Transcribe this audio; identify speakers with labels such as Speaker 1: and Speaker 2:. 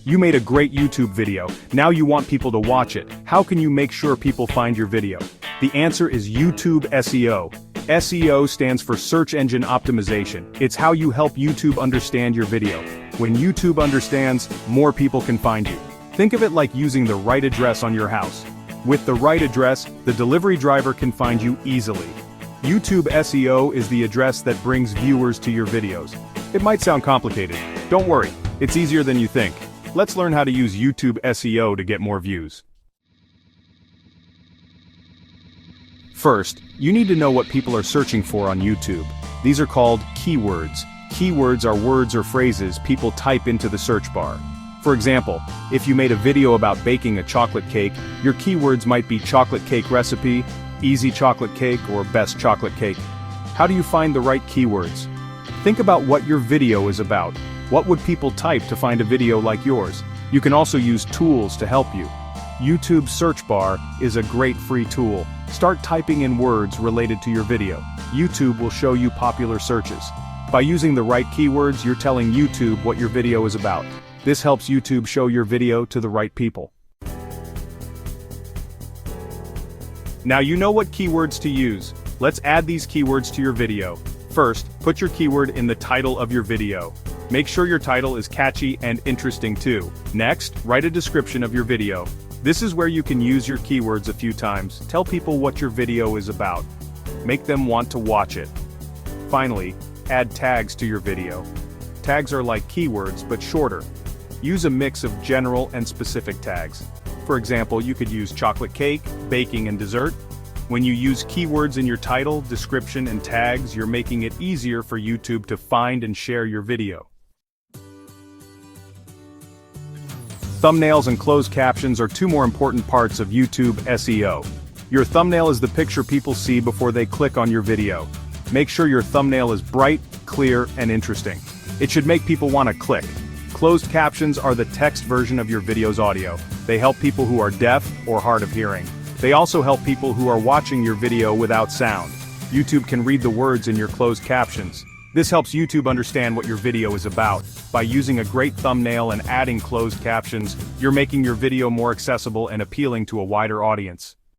Speaker 1: You made a great YouTube video, now you want people to watch it. How can you make sure people find your video? The answer is YouTube SEO. SEO stands for Search Engine Optimization. It's how you help YouTube understand your video. When YouTube understands, more people can find you. Think of it like using the right address on your house. With the right address, the delivery driver can find you easily. YouTube SEO is the address that brings viewers to your videos. It might sound complicated. Don't worry, it's easier than you think. Let's learn how to use YouTube SEO to get more views. First, you need to know what people are searching for on YouTube. These are called keywords. Keywords are words or phrases people type into the search bar. For example, if you made a video about baking a chocolate cake, your keywords might be chocolate cake recipe, easy chocolate cake, or best chocolate cake. How do you find the right keywords? Think about what your video is about. What would people type to find a video like yours? You can also use tools to help you. YouTube search bar is a great free tool. Start typing in words related to your video. YouTube will show you popular searches. By using the right keywords, you're telling YouTube what your video is about. This helps YouTube show your video to the right people. Now you know what keywords to use. Let's add these keywords to your video. First, put your keyword in the title of your video. Make sure your title is catchy and interesting too. Next, write a description of your video. This is where you can use your keywords a few times. Tell people what your video is about. Make them want to watch it. Finally, add tags to your video. Tags are like keywords but shorter. Use a mix of general and specific tags. For example, you could use chocolate cake, baking, and dessert. When you use keywords in your title, description, and tags, you're making it easier for YouTube to find and share your video. Thumbnails and closed captions are two more important parts of YouTube SEO. Your thumbnail is the picture people see before they click on your video. Make sure your thumbnail is bright, clear, and interesting. It should make people want to click. Closed captions are the text version of your video's audio. They help people who are deaf or hard of hearing. They also help people who are watching your video without sound. YouTube can read the words in your closed captions. This helps YouTube understand what your video is about. By using a great thumbnail and adding closed captions, you're making your video more accessible and appealing to a wider audience.